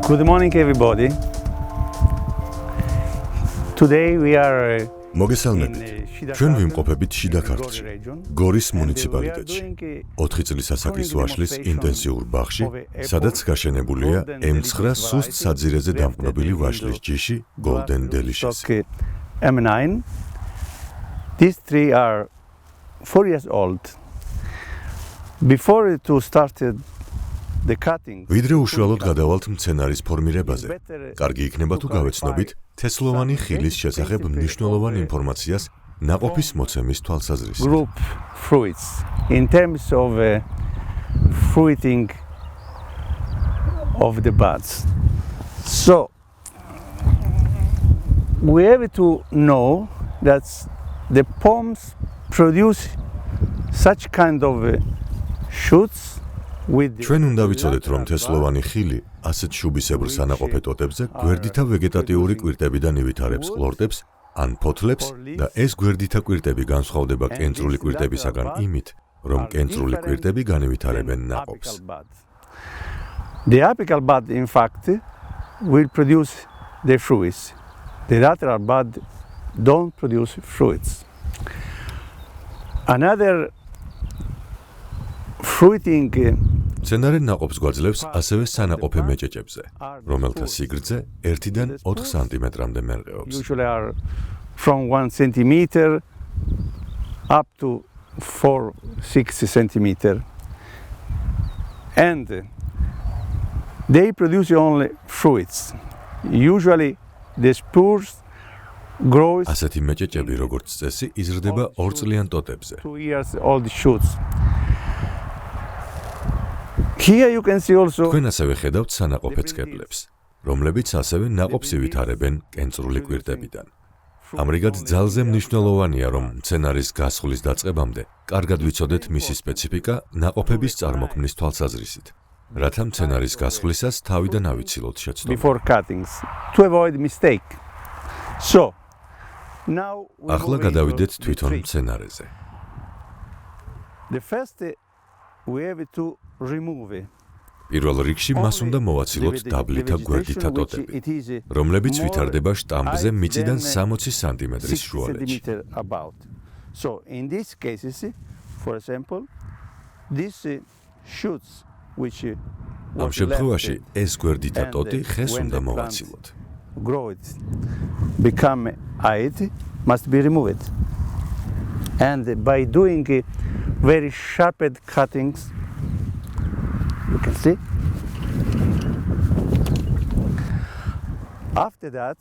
Good morning, everybody. Today we are მოგესალმებით. ჩვენ ვიმყოფებით შიდა ქართლში, გორის მუნიციპალიტეტში. 4 წლის ასაკის ვაშლის ინტენსიურ ბაღში, სადაც გაშენებულია M9 სუსტ საძირეზე დამყნობილი ვაშლის ჯიში Golden Delicious. M9. These three are 4 years old. Before to start the cutting. ვიდრე უშუალოდ გადავალთ მცენარის ფორმირებაზე. კარგი იქნება თუ გავეცნობით თესლოვანი ხილის შესახებ მნიშვნელოვან ინფორმაციას ნაყოფის მოცემის თვალსაზრისით. Group fruits in terms of fruiting of the buds. So we have to know that the palms produce such kind of shoots. ჩვენ უნდა ვიცოდეთ, რომ თესლოვანი ხილი ასეთ შუბისებრ სანაყოფე ტოტებზე გვერდითა ვეგეტატიური კვირტებიდან ივითარებს ყლორტებს ან ფოთლებს და ეს გვერდითა კვირტები განსხვავდება კენწრული კვირტებისაგან იმით, რომ კენწრული კვირტები განივითარებენ ნაყოფს. The apical bud in fact will produce the fruits. The lateral bud don't produce fruits. Another fruiting მცენარე ნაყოფს გვაძლევს ასევე სანაყოფე მეჭეჭებზე, რომელთა სიგრძე 1-დან 4 სანტიმეტრამდე მერყეობს. Usually are from 1 centimeter up to 4-6 centimeter. And they produce only fruits. Usually the spurs grows ასეთი მეჭეჭები, როგორც წესი, იზრდება 2 წლიან ტოტებზე. 2 years old shoots. Here you can see also თქვენ ასევე ხედავთ სანაყოფე წყებლებს, რომლებიც ასევე ნაყოფს ივითარებენ კენწრული კვირტებიდან. ამრიგად ძალზე მნიშვნელოვანია, რომ მცენარის გასხლის დაწყებამდე კარგად ვიცოდეთ მისი სპეციფიკა ნაყოფების წარმოქმნის თვალსაზრისით, რათა მცენარის გასხლისას თავიდან ავიცილოთ შეცდომა. before cuttings to avoid mistake. So now we ახლა move გადავიდეთ into თვითონ the tree. მცენარეზე. The first we have to remove პირველ რიგში მას უნდა მოვაცილოთ დაბლითა გვერდითა ტოტები, რომლებიც ვითარდება შტამბზე მიწიდან 60 სანტიმეტრის შუალედში. So in these cases, for example, these shoots which ამ შემთხვევაში ეს გვერდითა ტოტი ხეს უნდა მოვაცილოთ. grow it become height must be removed. And by doing very sharp cuttings, you can see. After that,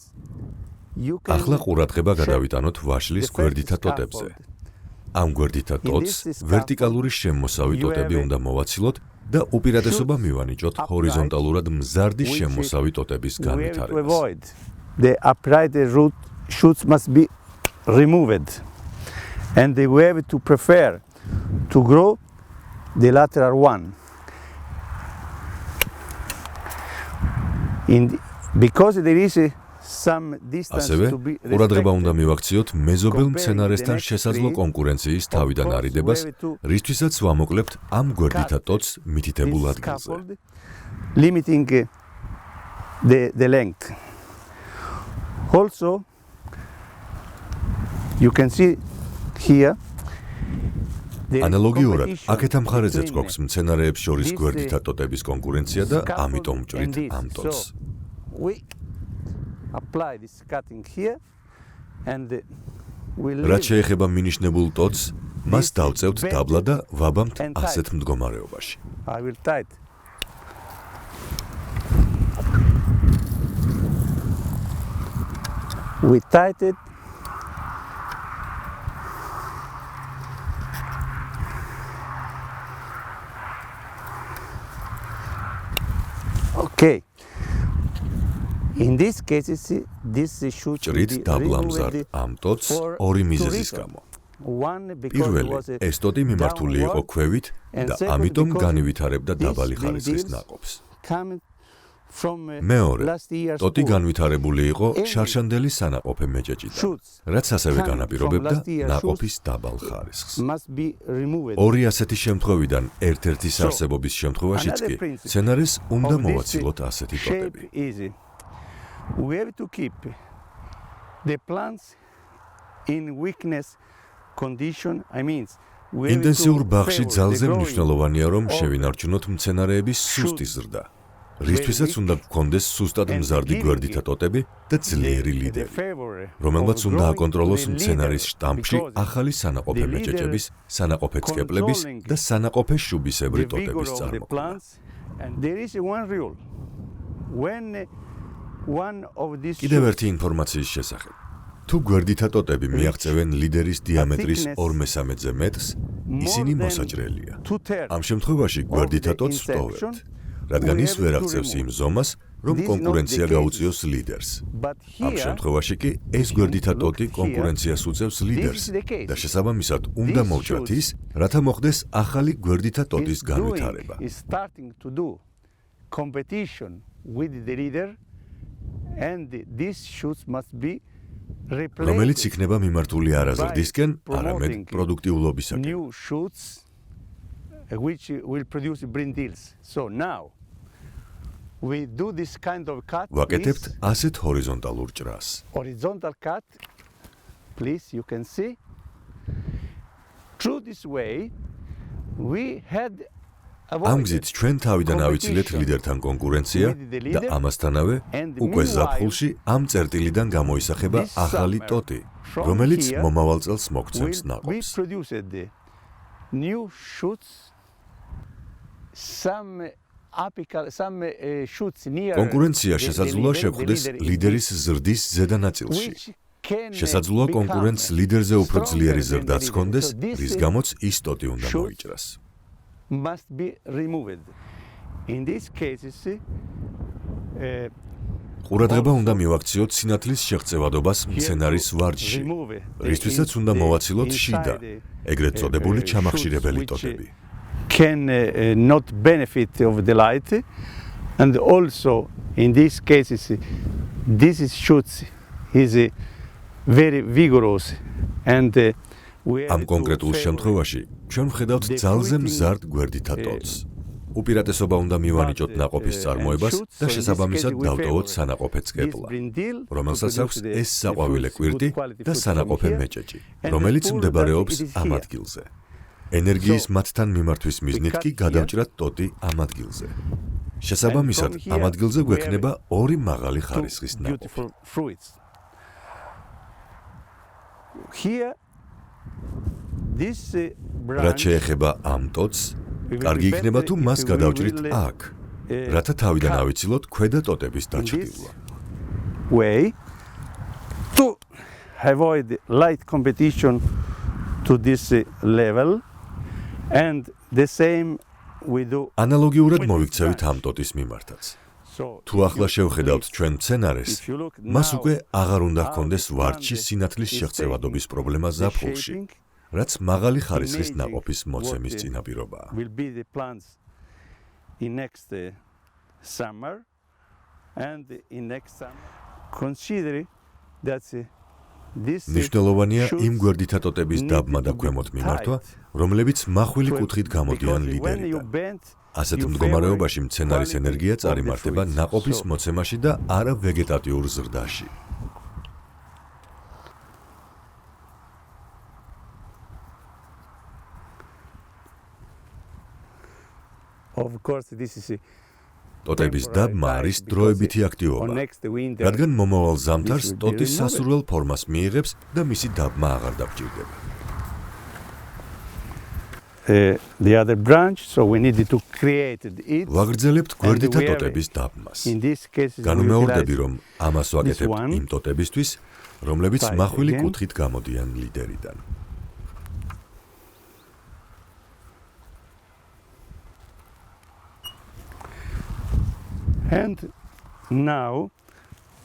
you can ახლა ყურადღება გადავიტანოთ ვაშლის გვერდითა ტოტებზე. ამ გვერდითა ტოტს ვერტიკალური შემოსავი ტოტები უნდა მოვაცილოთ და უპირატესობა მივანიჭოთ ჰორიზონტალურად მზარდი შემოსავი ტოტების განვითარებას. The upright root shoots must be removed, and we have to prefer to grow the lateral one. Because there is some distance ასევე to be ყურადღება უნდა მივაქციოთ მეზობელ მცენარესთან შესაძლო კონკურენციის თავიდან არიდებას, რისთვისაც ვამოკლებთ ამ გვერდითა ტოტს მითითებულ ადგილზე. Limiting the length. Also, you can see here. ანალოგიურად, აქეთ ამ მხარეზეც გვაქვს მცენარეებს შორის გვერდითა ტოტების კონკურენცია და ამიტომ ვჭრით ამ ტოტს. We apply this cutting here and რაც შეეხება მინიშნებულ ტოტს, მას დავწევთ დაბლა და ვაბამთ ასეთ მდგომარეობაში. I will tie it. We tied it. Okay. In this case, this should ჭრით დაბლამზარდ ამ ტოტს ორი მიზეზის გამო. პირველი, ეს ტოტი მიმართული იყო ქვევით და ამიტომ განივითარებდა დაბალი ხარისხის ნაყოფს. მეორე, ტოტი განვითარებული იყო შარშანდელი სანაყოფე მეჭეჭიდან, რაც ასევე განაპირობებდა ნაყოფის დაბალ ხარისხს. ორი ასეთი შემთხვევიდან ერთ-ერთის არსებობის შემთხვევაშიც კი მცენარეს უნდა მოვაცილოთ ასეთი ტოტები. We have to keep the plants in weakness condition, ინტენსიურ ბაღში ძალზე მნიშვნელოვანია, რომ შევინარჩუნოთ მცენარეების სუსტი ზრდა. რისთვისაც უნდა გქონდეს სუსტად მზარდი გვერდითა ტოტები და ძლიერი ლიდერი, რომელმაც უნდა აკონტროლოს მცენარის შტამპში ახალი სანაყოფე მეჭეჭების, სანაყოფე წყეპლების და სანაყოფე შუბისებრი ტოტების წარმოქმნა. კიდევ ერთი ინფორმაციის შესახებ. თუ გვერდითა ტოტები მიაღწევენ ლიდერის დიამეტრის 2/3-ზე მეტრს, ისინი მოსაჭრელია. ამ შემთხვევაში გვერდითა ტოტს ვტოვებთ, რადგან ის ვერ აღწევს იმ ზომას, რომ კონკურენცია გაუწიოს ლიდერს. ამ შემთხვევაში კი ეს გვერდითა ტოტი კონკურენციას უწევს ლიდერს და შესაბამისად უნდა მოვჭრათ ის, რათა მოხდეს ახალი გვერდითა ტოტის განვითარება. რომელიც იქნება მიმართული არა ზრდისკენ, არამედ პროდუქტიულობისაკენ. ვაკეთებთ ასეთ ჰორიზონტალურ ჭრას. Horizontal cut, please, you can see. Through this way, we had ამ გზით ჩვენ თავიდან ავიცილეთ ლიდერთან კონკურენცია და ამასთანავე უკვე ზაფხულში ამ წერტილიდან გამოისახება ახალი ტოტი, რომელიც მომავალ წელს მოგცემს ნაყოფს. კონკურენცია შესაძლოა შეხვდეს ლიდერის ზრდის ზედა ნაწილში. შესაძლოა კონკურენტს ლიდერზე უფრო ძლიერი ზრდაც ჰქონდეს, რის გამოც ის ტოტი უნდა მოიჭრას. Must be removed. In these cases, ყურადღება უნდა მივაქციოთ სინათლის შეღწევადობას მცენარის ვარჯში, რისთვისაც უნდა მოვაცილოთ შიდა, ეგრეთ წოდებული ჩამახშირებელი ტოტები. Can not benefit of the light, and also in these cases, this shoots is very vigorous and ამ კონკრეტულ შემთხვევაში ჩვენ ვხედავთ ძალზე მზარდ გვერდითა ტოტს. უპირატესობა უნდა მივანიჭოთ ნაყოფის წარმოებას და შესაბამისად დავტოვოთ სანაყოფე წყეპლა, რომელსაც აქვს ეს საყვავილე კვირტი და სანაყოფე მეჭეჭი, რომელიც მდებარეობს ამ ადგილზე. ენერგიის მათთან მიმართვის მიზნით კი გადავჭრათ ტოტი ამ ადგილზე. შესაბამისად, ამ ადგილზე გვექნება ორი მაღალი ხარისხის ნაყოფი. რაც შეეხება ამ ტოტს, კარგი იქნება თუ მას გადავჭრით აქ, რათა თავიდან ავიცილოთ ქვედა ტოტების დაჩრდილვა. Way to avoid light competition to this level and the same we do. ანალოგიურად მოვიქცევით ამ ტოტის მიმართაც. თუ ახლა შევხედავთ ჩვენ მცენარეს, მას უკვე აღარ უნდა ჰქონდეს ვარჯში სინათლის შეღწევადობის პრობლემა ზაფხულში, რაც მაღალი ხარისხის ნაყოფის მოცემის წინაპირობაა. მნიშვნელოვანია იმ გვერდითა ტოტების დაბმა და ქვემოთ მიმართვა, რომლებიც მახვილი კუთხით გამოდიან ლიდერიდან. ასეთ მდგომარეობაში მცენარის ენერგია წარიმართება ნაყოფის მოცემაში და არა ვეგეტატიურ ზრდაში. Of course, this is ტოტების დაბმა არის დროებითი აქტივობა, რადგან მომავალ ზამთარს ტოტი სასურველ ფორმას მიიღებს და მისი დაბმა აღარ დაგჭირდება. The other branch, so we needed to create it. ვაგრძელებთ გვერდითა ტოტების დაბმას. განუმეორდები, რომ ამას ვაკეთებთ იმ ტოტებისთვის, რომლებიც მახვილი კუთხით გამოდიან ლიდერიდან. And now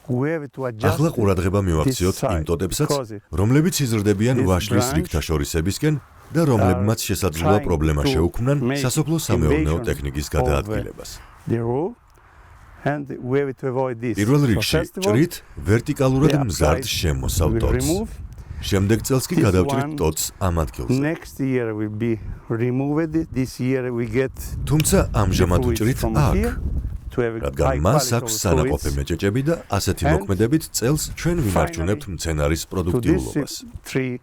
we have to adjust. ახლა ყურადღება მივაქციოთ იმ ტოტებსაც, რომლებიც იზრდებიან ვაშლის რიგთაშორისებისკენ და რომლებმაც შესაძლოა პრობლემა შეუქმნან სასოფლო-სამეურნეო ტექნიკის გადაადგილებას. The row And we have to avoid this. პირველ So რიგში first of all, ჭრით ვერტიკალურად the მზარდ upright შემოსავ we'll ტოტს. remove. შემდეგ წელს კი This გადავჭრით one ტოტს ამ ადგილზე. Next year will be removed. This year we get თუმცა ამჟამად fluids ვჭრით from აქ. here to have a რადგან high მას quality აქვს of სანაყოფე fluids. მეჭეჭები და ასეთი And მოქმედებით წელს ჩვენ ვინარჩუნებთ მცენარის To პროდუქტიულობას. this tree,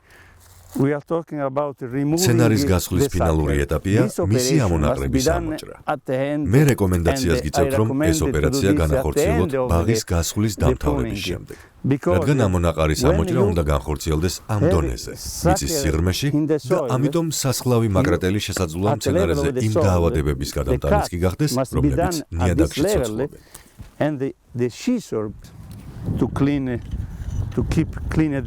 we are talking about removing მცენარის გასხლის the ფინალური sucker. ეტაპია This მისი operation ამონაყრების must be done ამოჭრა. at the end, მე რეკომენდაციას and გიწევთ, I რომ recommend ეს to do ოპერაცია this at the განახორციელოთ end of ბაღის the გასხლის pruning დამთავრების year. შემდეგ. Because რადგან ამონაყარის when ამოჭრა you უნდა განხორციელდეს ამ have დონეზე, sucker მიწის სიღრმეში in the და soil, ამიტომ სასხლავი მაგრატელი შესაძლოა at the level მცენარეზე of the იმ soil, დაავადებების the გადამტანიც cut კი გახდეს, must be რომლებიც done at this ნიადაგში level, ცოცხლობენ. and the scissor to keep clean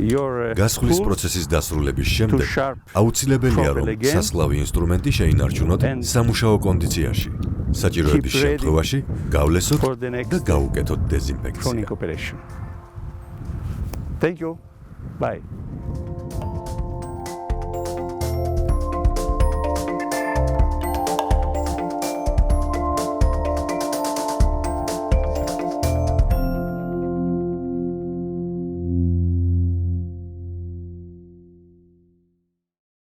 your გასხლის tools პროცესის დასრულების to შემდეგ sharp აუცილებელია, რომ profile again. სასხლავი ინსტრუმენტი შეინარჩუნოთ And სამუშაო კონდიციაში. საჭიროების keep ready შემთხვევაში გავლესოთ for the next და გაუკეთოთ დეზინფექცია. pruning operation. Thank you. Bye.